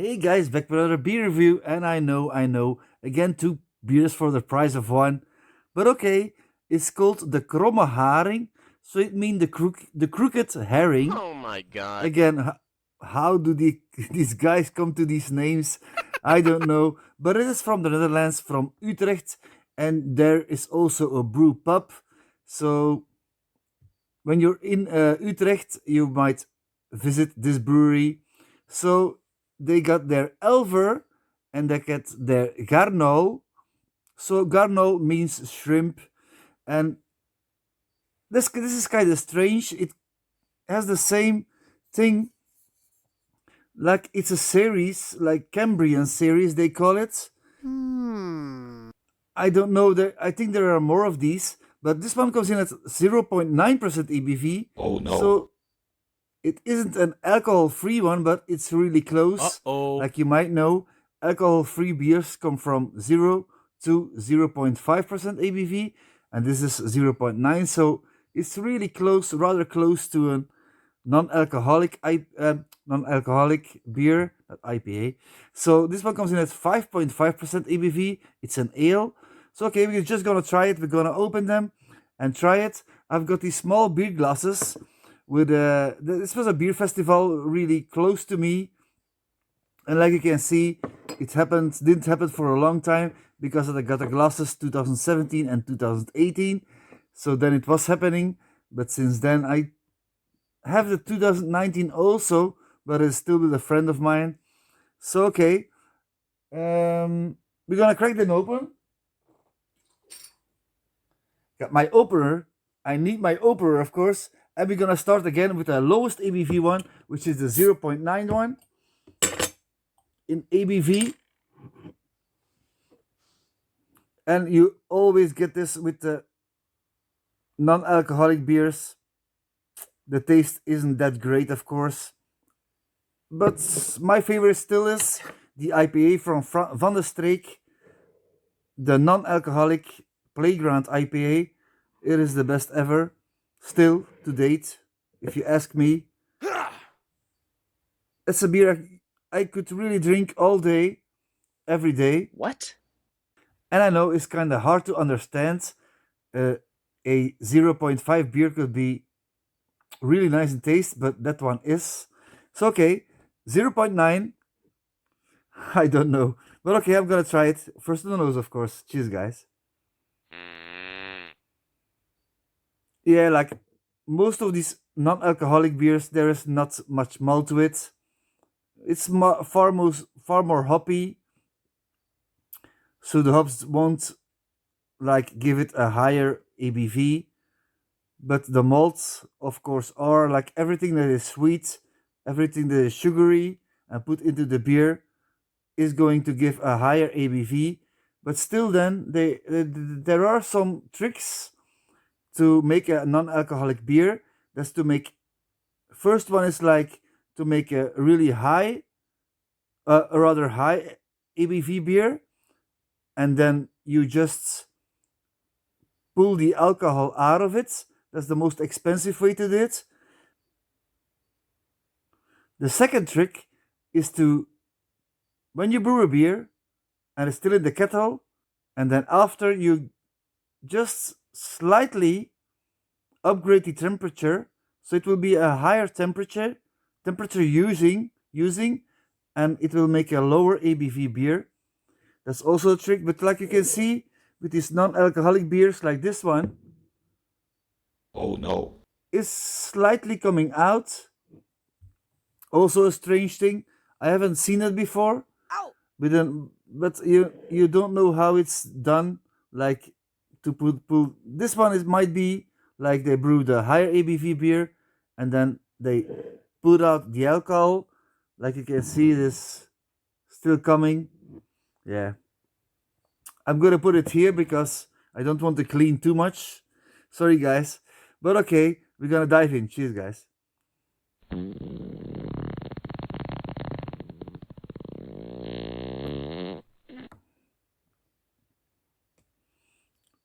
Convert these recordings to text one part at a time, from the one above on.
Hey guys, back with another beer review, and I know, again, two beers for the price of one. But okay, it's called the Kromme Haring, so it means the crooked herring. Oh my god. Again, how do these guys come to these names? I don't know, but it is from the Netherlands, from Utrecht, and there is also a brew pub. So when you're in Utrecht, you might visit this brewery. So they got their Elver and they get their Garnãol. So Garnãol means shrimp, and this is kind of strange. It has the same thing, like it's a series, like Cambrian series they call it. I don't know. I think there are more of these, but this one comes in at 0.9% ABV. Oh no. So it isn't an alcohol-free one, but it's really close. Uh-oh. Like you might know, alcohol-free beers come from 0 to 0.5% ABV, and this is 0.9, so it's really close, rather close to a non-alcoholic beer, not IPA. So this one comes in at 5.5% ABV. It's an ale. So okay, we're just gonna try it. We're gonna open them and try it. I've got these small beer glasses with this was a beer festival really close to me, and like you can see, didn't happen for a long time because I got the glasses 2017 and 2018. So then it was happening, but since then I have the 2019 also, but it's still with a friend of mine. So okay, we're gonna crack them open. Got my opener. I need my opener, of course. And we're gonna start again with the lowest ABV one, which is the 0.9 one in ABV. And you always get this with the non-alcoholic beers. The taste isn't that great, of course. But my favorite still is the IPA from Van der Streek, the non-alcoholic Playground IPA. It is the best ever, still to date, if you ask me. It's a beer I could really drink all day, every day. What? And I know it's kind of hard to understand. A 0.5 beer could be really nice in taste, but that one is. So okay, 0.9. I don't know. But okay, I'm gonna try it. First on the nose, of course. Cheers, guys. Yeah, like most of these non-alcoholic beers, there is not much malt to it. It's far more hoppy, so the hops won't like give it a higher ABV. But the malts, of course, are like everything that is sweet, everything that is sugary and put into the beer is going to give a higher ABV. But still, then there are some tricks to make a non-alcoholic beer. That's to make, first one is like to make a really high, a rather high ABV beer, and then you just pull the alcohol out of it. That's the most expensive way to do it. The second trick is to, when you brew a beer and it's still in the kettle, and then after you just slightly upgrade the temperature, so it will be a higher temperature using, and it will make a lower ABV beer. That's also a trick, but like you can see with these non-alcoholic beers like this one, Oh no. is slightly coming out. Also a strange thing. I haven't seen it before. But you don't know how it's done. Like to pull this one might be like they brewed a higher ABV beer and then they put out the alcohol. Like you can see, this still coming. Yeah. I'm gonna put it here because I don't want to clean too much. Sorry guys. But okay, we're gonna dive in. Cheers, guys.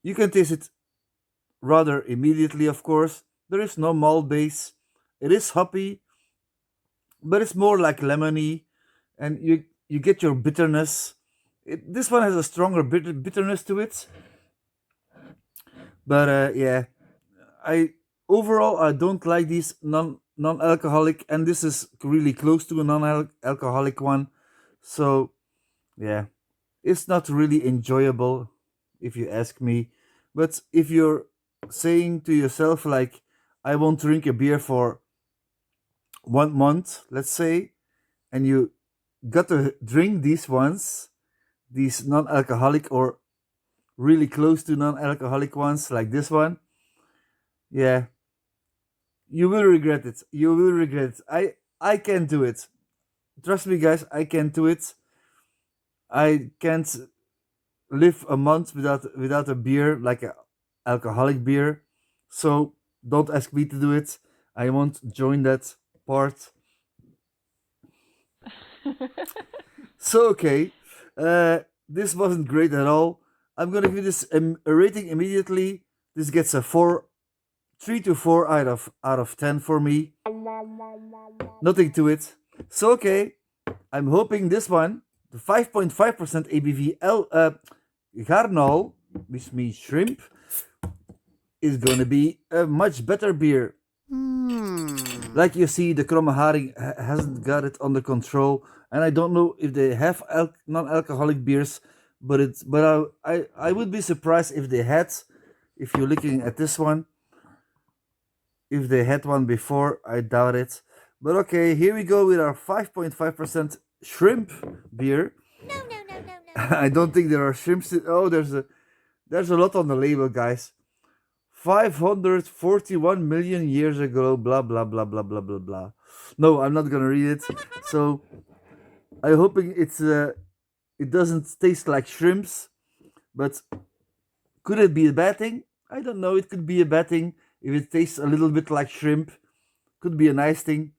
You can taste it rather immediately, of course. There is no malt base. It is hoppy, but it's more like lemony. and you get your bitterness. This one has a stronger bitterness to it, but yeah, I overall I don't like these non-alcoholic, and this is really close to a non-alcoholic one. So yeah, it's not really enjoyable, if you ask me. But if you're saying to yourself like, I won't drink a beer for 1 month, let's say, and you got to drink these ones, these non-alcoholic or really close to non-alcoholic ones like this one, yeah, you will regret it. You will regret it. I can't do it. Trust me, guys. I can't do it. I can't live a month without a beer, like a alcoholic beer. So don't ask me to do it. I won't join that part. So okay, this wasn't great at all. I'm gonna give this a rating immediately. This gets a 3 to 4 out of 10 for me. Nothing to it. So okay, I'm hoping this one, the 5.5% ABV Garnãol, which means shrimp, is gonna be a much better beer. Like you see, the Kromme Haring hasn't got it under control, and I don't know if they have non-alcoholic beers, but I would be surprised if they had. If you're looking at this one, if they had one before, I doubt it. But okay, here we go with our 5.5% shrimp beer. No, no, no, no, no. I don't think there are shrimps. Oh, there's a lot on the label, guys. 541 million years ago, blah blah blah blah blah blah blah. No, I'm not gonna read it. So I'm hoping it doesn't taste like shrimps, but could it be a bad thing? I don't know. It could be a bad thing if it tastes a little bit like shrimp. Could be a nice thing.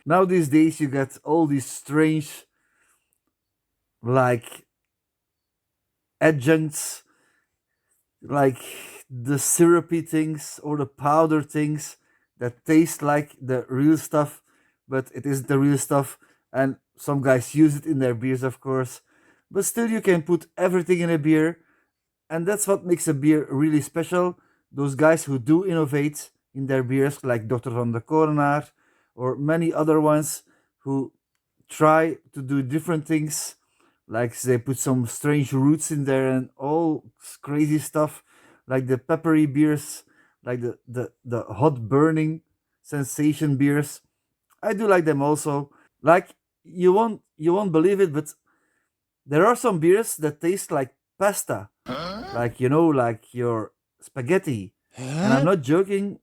Now these days you get all these strange like adjuncts, like the syrupy things or the powder things that taste like the real stuff, but it isn't the real stuff. And some guys use it in their beers, of course. But still, you can put everything in a beer, and that's what makes a beer really special. Those guys who do innovate in their beers, like Dr. van der Korenaar or many other ones who try to do different things, like they put some strange roots in there and all crazy stuff, like the peppery beers, like the hot burning sensation beers. I do like them also. Like you won't believe it, but there are some beers that taste like pasta, like like your spaghetti. And I'm not joking.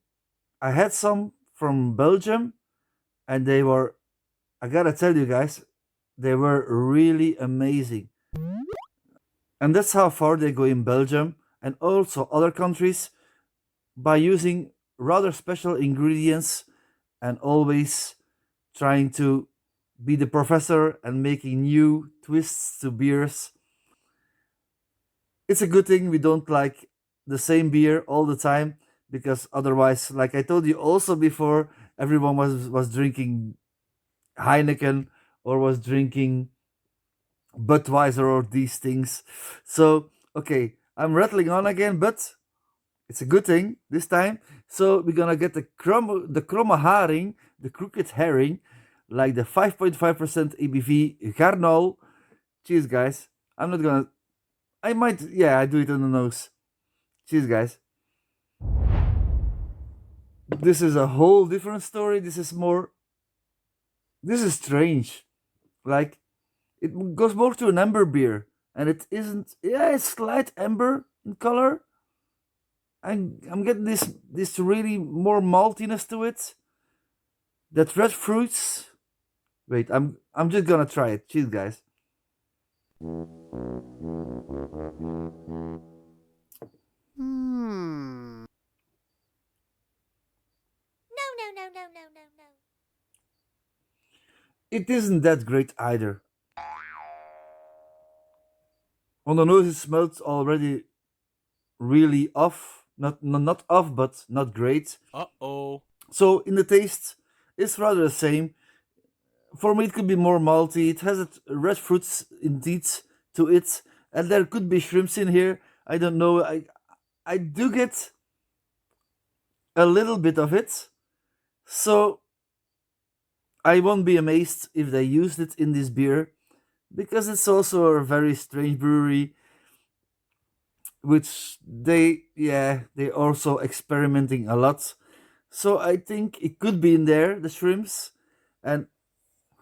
I had some from Belgium, and they were, I gotta tell you guys, they were really amazing. And that's how far they go in Belgium and also other countries by using rather special ingredients and always trying to be the professor and making new twists to beers. It's a good thing we don't like the same beer all the time, because otherwise, like I told you also before, everyone was drinking Heineken or was drinking Budweiser or these things. So okay, I'm rattling on again, but it's a good thing this time. So we're gonna get the Kromme Haring, the crooked herring, like the 5.5% ABV Garnãol. Cheers, guys. I'm not gonna. I might. Yeah, I do it on the nose. Cheers, guys. This is a whole different story. This is more. This is strange. Like, it goes more to an amber beer, and it isn't. Yeah, it's slight amber in color. I'm getting this really more maltiness to it. That red fruits. Wait, I'm just gonna try it. Cheers, guys. No, no, no, no, no, no, no. It isn't that great either. On the nose, it smells already really off. Not off, but not great. Uh-oh. So in the taste, it's rather the same. For me, it could be more malty. It has red fruits indeed to it, and there could be shrimps in here. I don't know. I do get a little bit of it, so I won't be amazed if they used it in this beer, because it's also a very strange brewery, which they're also experimenting a lot. So I think it could be in there, the shrimps, and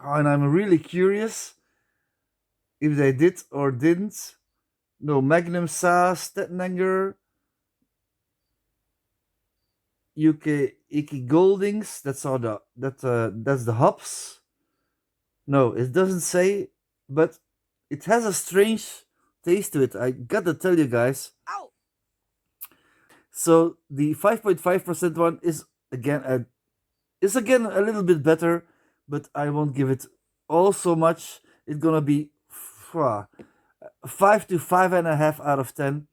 I'm really curious if they did or didn't. No, Magnum Sass, Stetnanger, UK Icky Goldings. That's all that's the hops. No, it doesn't say, but it has a strange taste to it. I gotta tell you guys. Ow! So the 5.5% one is again a little bit better, but I won't give it all so much. It's gonna be 5 to 5.5 out of 10.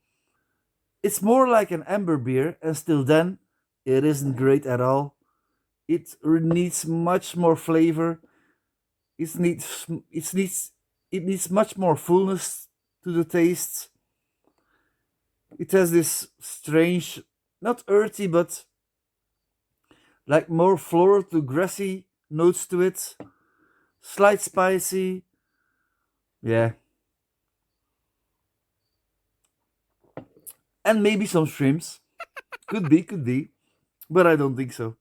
It's more like an amber beer, and still then, it isn't great at all. It needs much more flavor. It needs much more fullness to the taste. It has this strange, not earthy, but like more floral to grassy notes to it. Slight spicy. Yeah. And maybe some shrimps. Could be. But I don't think so.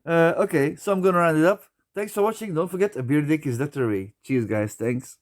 Okay, so I'm gonna round it up. Thanks for watching. Don't forget, a beer dick is not the way. Cheers, guys. Thanks.